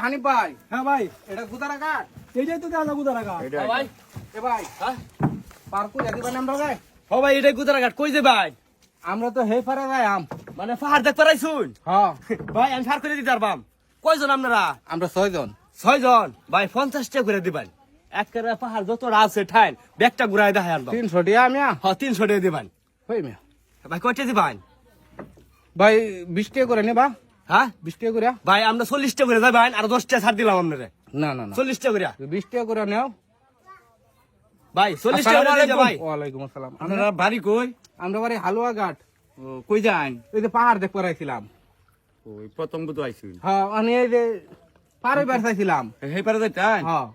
হানিফ ভাই, হ্যাঁ ভাই, এটা গুদারা ঘাট। এইটাই তো দেওয়া গুদারা ঘাট। ভাই এ ভাই পার কই যাইবা না আমরা যাই? ও ভাই এটাই গুদারাঘাট কই যে ভাই? আমরা তো হে পারে যাই আম। মানে পাহাড় দেখতে পারাইছুন? হ্যাঁ ভাই আমি পার করে দিতে পারবাম। কয়জন আপনারা? আমরা 6 জন। 6 জন। ভাই 50 টাকা করে দিবেন। একেবারে পাহাড় যতটা আছে ঠাইন ব্যাগটা ঘুরাই দেখাই আনবাম। 300 টাকা মিয়া। হ্যাঁ 300 টাকা দিবেন। হই মিয়া। ভাই কয়টা দিবেন? ভাই 20 টাকা করে নেবা? হ্যাঁ 20 টাকা করে? ভাই আমরা 40 টাকা করে যাবেন আর 10 টাকা ছাড় দিলাম আপনারে। না না না, 40 টাকা করে। 20 টাকা করে নাও ভাই 40 টাকা করে দিন ভাই। ওয়ালাইকুম আসসালাম। আপনারা বাড়ি কই? আমরা বাড়ি হালুয়া ঘাট। ও, কই যান? এই যে পাহাড় দেখতে পারাইছিলাম। ওই প্রথম তো আইছি। হ্যাঁ মানে এই যে পারে বার চাইছিলাম। হেই পারে যাইতান? হ্যাঁ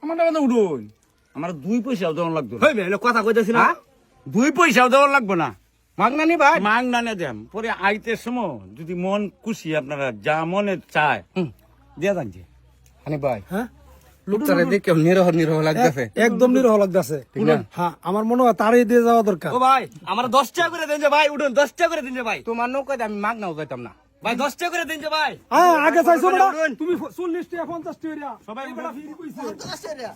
আমার টাকা উঠুন। আমার 2 পয়সাও দেওয়া লাগবে না। হই ভাই কথা কইতাছি না। হ্যাঁ? 2 পয়সাও দেওয়া লাগবে না। মাগনা নি ভাই? মাং না না দেম। পরে আইতে সময় যদি মন খুশি আপনারা যা মনে চায় দিয়া যান যে। হানিফ ভাই, হ্যাঁ লোকটারে দেখে নিরহ নিরহ লাগতেছে। একদম নিরহ লাগতেছে। ঠিক না? হ্যাঁ আমার মনে হয় তারই দিয়ে যাওয়া দরকার। ও ভাই আমার 10 টাকা করে দেন যে ভাই, উঠুন 10 টাকা করে দিন যে ভাই। তোমার নৌকাতে আমি মাগনাও যাইতাম না। ভাই 10 টাকা করে দিন যে ভাই। হ্যাঁ আগে চাইছো বেটা, উঠুন। তুমি 40 টাকা 50 টাকা সবাই এই বেটা ফিরি কইছে।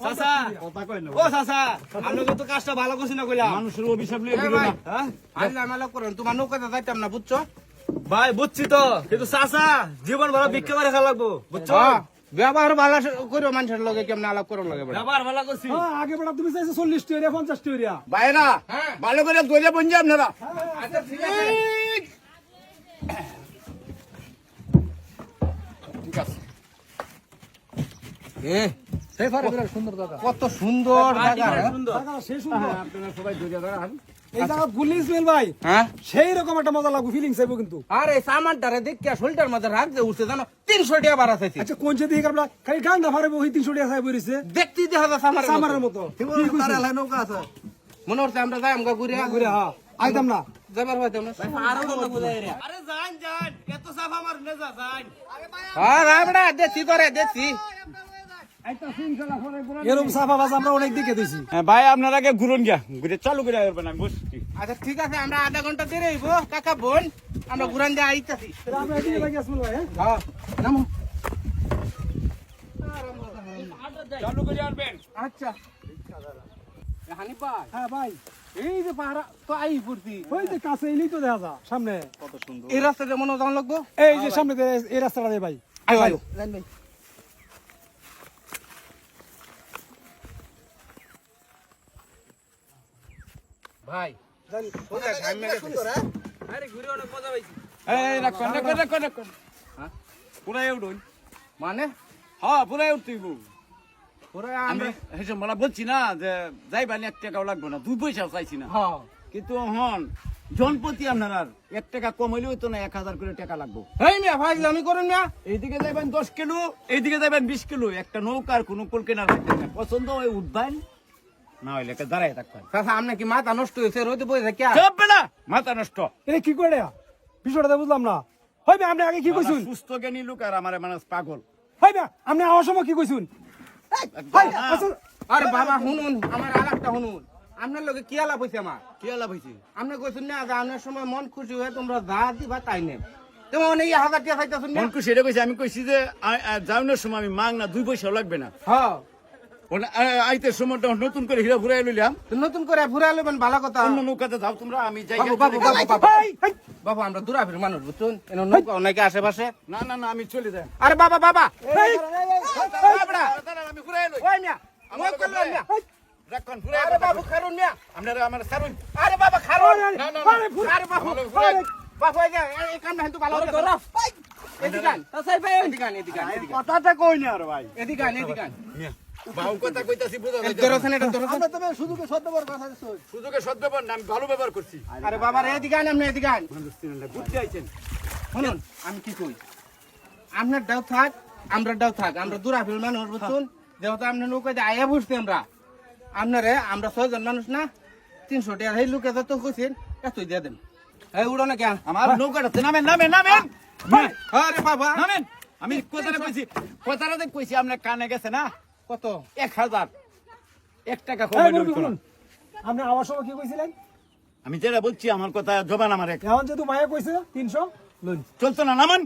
চাচা কথা কই না। ও চাচা আপনাকে তো কাজটা ভালো করছি না কইলাম। মানুষের অভিশাপ নিয়ে এ দিল ভাই, না। হ্যাঁ আল্লাহ মালা করেন, তোমার নৌকাতে যাইতাম না, বুঝছো? ভাই বুঝছি তো, কিন্তু চাচা জীবন ভালো ভিক্ষা করে খাওয়া লাগবো বুঝছো? হ্যাঁ, ব্যবহার ভালো করো মানুষের লগে, কেমন আলাপ করো লগে বেটা। ব্যবহার ভালো করছি। হ্যাঁ আগে বেটা তুমি চাইছো 40 টাকা 50 টাকা। ভাইরা ভালো করে দইলে বঞ্জে আপনারা। আচ্ছা ঠিক আছে। ঠিক আছে। এ সেই পারে বিরাট সুন্দর জায়গা। কত সুন্দর জায়গা। সুন্দর। জায়গা সেই সুন্দর। আপনারা সবাই ধরে দাঁড়ান। এই জায়গা গুলি ইসমাইল ভাই, হ্যাঁ? সেই রকম একটা মজা লাগবে, ফিলিংস আইবো কিন্তু। আরে সামানটারে দেখিয়া শোল্ডার মধ্যে রাখ দে উঠছে, জানো 300 টাকা বাড়া চাইছি। আচ্ছা কোন সে দিকে আমরা খালি গান না পারে ওই 300 টাকা চাই বইছে দেখতে দেখা যায় সামারের সামারের মতো। মতো। নৌকা আছে। মনে হচ্ছে আমরা যাই আমগা ঘুরে ঘুরে হ্যাঁ আইতাম না। যাবার হইতাম না। আরে যান যান, এত সাফ আমার নে যা যান। হ্যাঁ রাবড়া দেখছি তোরে দেখছি। এরকম সাফা বাজ আমরা অনেক দিকে দিছি। হ্যাঁ, ভাই আপনারা আগে ঘুরুন গিয়া। ঘুরে চালু করে আসবেন আমি বসছি। আচ্ছা ঠিক আছে, আমরা আধা ঘন্টা দেরি হইব কাকা বোন, আমরা ঘুরান দিয়ে আইতাছি। তাহলে আমরা এদিকে লাগি ইসমাইল ভাই। হ্যাঁ হ্যাঁ নামো। চালু করে আসবেন। আচ্ছা হানিফ ভাই, হ্যাঁ ভাই, এই যে পাহাড়া তো আই পড়ছি, ওই যে কাছে এলেই তো দেখা যা সামনে। এই রাস্তাটা মনে হয় যাওয়া লাগবো। এই যে সামনে দিয়ে এই রাস্তাটা দিয়ে ভাই। আয়ো আয়ো জান ভাই। ভাই সোজা ঘামে গেছে। আরে ঘুরে অনেক মজা পাইছি। এই রাখুন রাখুন রাখুন রাখুন। হ্যাঁ? পুরাই উঠুন। মানে হ্যাঁ পুরাই উঠতেইব। পুরো আমি আমরা হেসে মানে বলছি না যে যাইবা 1 টাকাও লাগবে না, 2 পয়সাও চাইছি না। হ্যাঁ কিন্তু হন জনপতি আপনার আর 1 টাকা কম হইলেও তো না 1000 করে টাকা লাগবে। এই মিয়া ভাই আমি করুন মিয়া। এইদিকে যাইবেন 10 কিলো, এইদিকে যাইবেন 20 কিলো। একটা নৌকার কোনো কুল কেনার রাখতে না, পছন্দ হয় উঠবেন, না হইলে দাঁড়ায় থাকবেন। চাচা আপনি কি মাথা নষ্ট হয়েছে, রোদে বসে থাকে? চলবে না, মাথা নষ্ট। এটা কি করে বিষয়টা বুঝলাম না। হইবে আপনি আগে কি কইছুন? সুস্থ জ্ঞানী লোক আর আমার মানুষ পাগল। হইবে আপনি আওয়ার সময় কি কইছুন? ভাই আসল আরে বাবা শুনুন, আমার আলাপটা শুনুন। আপনার লোকে কি আলাপ হয়েছে আমার? কি লাভ হয়েছে? আপনি কইছেন না যে আপনার সময় মন খুশি হয়ে তোমরা যা দিবা তাই নেন, তেমন এই 1000 টাকা চাইতেছেন না? মন খুশি এটা কইছি, আমি কইছি যে যাওয়ার সময় আমি মাং না, 2 পয়সাও লাগবে না। হ্যাঁ আইতে সময়টা নতুন করে হীরা ঘুরাই লইলাম। তো নতুন করে ঘুরে আলবেন, ভালো কথা। অন্য নৌকাতে যাও তোমরা, আমি যাই। বাবু বাবু বাবু বাবু বাবু, আমরা দূরাফির মানুষ বুঝছেন, এন নৌকা অনেকে আশেপাশে। না না না, আমি চলে যাই। আরে বাবা বাবা, দাঁড়ান, আমি ঘুরাই লই। ওই মিয়া মই করলাম মিয়া। রাখুন, ঘুরাই আরে বাবু খারুন মিয়া। আপনারা আমার সারুন। আরে বাবা খারুন। না, না, না। আরে বাবু বাবু, এই যে এই কামটা কিন্তু ভালো করে ধরো। এদিকে আন, এদিকে আন, এদিকে আন, এদিকে আন, কথাটা কই না আর ভাই। এদিকে আন, এদিকে আন। বাউ কথা কইতাছি বুঝা এই যাইতাছে। ধরছেন, এটা ধরছেন। সুযোগে সদ্যবান আমি ভালো ব্যবহার করছি। আরে বাবা রে, এদিকে আন, আপনি এদিকে আন। বুঝতে আইছেন। শুনুন আমি কি কই, আপনার ডাও থাক আমরা ডাও থাক, আমরা দূরাফির মানুষ বুঝছেন, যেহেতু আপনার নৌকাতে আয়া বুঝছি আপনারে, আমরা 6 জন মানুষ না, 300 টাকা এই লোকে যত কইছেন এতই দিয়ে দেন। এই উড়ো না কেন আমার নৌকাটাতে নামেন নামেন নামেন আরে বাবা নামেন। আমি কথাটা কইছি, কথাটা কইছি আপনার কানে গেছে না? কত 1000 1 টাকা এই কমাই মুরব্বি লইতো না। শুনুন, আপনি আওয়ার সময় কি কইছিলেন? আমি যেটা বলছি আমার কথা জবান আমার এক এখন যেহেতু মায়া কইছে 300 লইন। চলতো না, নামান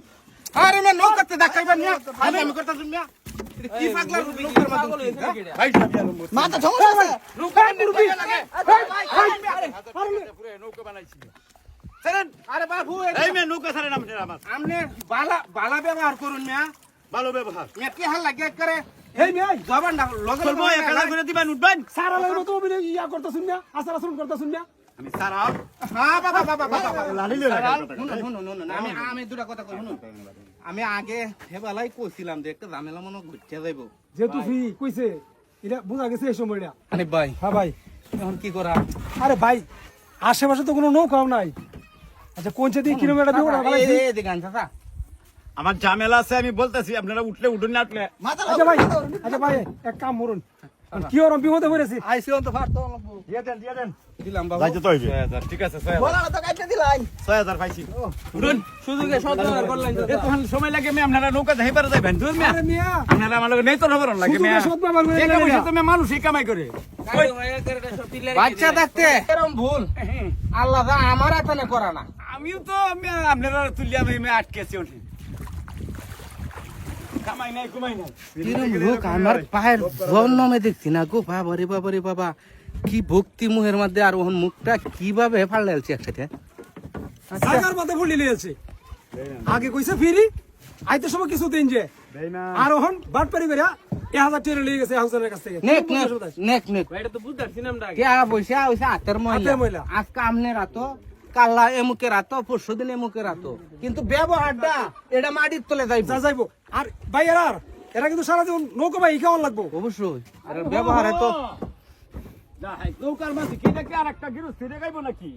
আরে মে নৌকাতে দেখাইবেন মিয়া আমি করতেছি মিয়া এটা কি পাগলা নৌকার মাঝে ভাই মাথা সমস্যা আছে নৌকা মুরগি লাগে নৌকা বানাইছি আরে বাবু এই মেয়ে নৌকা ছাড়েন আমার আমনে বালা বালা ব্যবহার করুন মিয়া ভালো ব্যবহার মিয়া কি হাল লাগে করে এই মেয়ে জবান না লগে চলবো এক হাজার করে দিবেন উঠবেন সারা লাগবে তো অভিনয় ইয়া করতেছুন না আচার আচরণ করতেছুন না আমি সারাও হ্যাঁ বাবা বাবা বাবা লালিলে শুনুন আমি দুটা কথা কই শুনুন আমি আগে হেবালাই কইছিলাম যে একটা ঝামেলা মনে ঘুরতে যাইব যেহেতু ফ্রি কইছে এটা বোঝা গেছে এই সময়টা আরে ভাই হ্যাঁ ভাই এখন কি করা আরে ভাই আশেপাশে তো কোনো নৌকাও নাই আচ্ছা কোন চেয়ে কিলোমিটার দিয়ে এই গান চাচা আমার ঝামেলা আছে আমি বলতেছি আপনারা উঠলে উঠুন না উঠলে আচ্ছা ভাই এক কাম করুন কি ওরম বিপদে পড়েছি আইসি অন্ত ফারতো দিয়ে দেন দিলাম বাবা যাইতে তো হইবে 6000 ঠিক আছে 6000 পাইছি উঠুন সুযোগে সদব্যবহার করলেন তখন সময় লাগে আমি আপনারা নৌকা যাই পারে যাইবেন দূর মিয়া আরে মিয়া আপনারা আমার লগে নেই তো খবর লাগে মিয়া সুযোগে সদ্ব্যবহার করে টাকা নিলেন পয়সা না। তো মিয়া মানুষই কামাই করে বাচ্চা থাকতে এরকম ভুল আল্লাহ দা আমার এখানে করা না আমিও তো মিয়া আপনারা তুলিয়া আমি মিয়া আটকেছি ওঠে কামাই নাই কুমাই নাই কিরম লোক আমার পায়ের জন্মে দেখছি না গো বাবা রে বাবা রে বাবা কি ভক্তি মুহের মধ্যে আর ওহন মুখটা কিভাবে ফাড়লাইছি একসাথে জায়গার মধ্যে ফুলি লিয়েছে আগে কইছে ফিরি আইতে সময় কিছু দিন যে দেই না আর ওহন বাট পারি বেরা 1000 টাকা লিয়ে গেছে হাউসের কাছ থেকে নেক নেক নেক নেক কে পয়সা হইছে হাতের হাতের ময়লা ময়লা। আজকে আমনে রাতো কাল্লা এমুকে রাতো পরশুদিন এমুকে রাতো কিন্তু ব্যবহারটা এটা মাটির তলে যাইব যা যাইবো আর ভাই এরা কিন্তু সারা জীবন নৌকা ভাই কেমন লাগবো অবশ্যই আর ব্যবহার তো নৌকার মাঝে কি নাকি আর একটা গিরস্তি দেখাইবো নাকি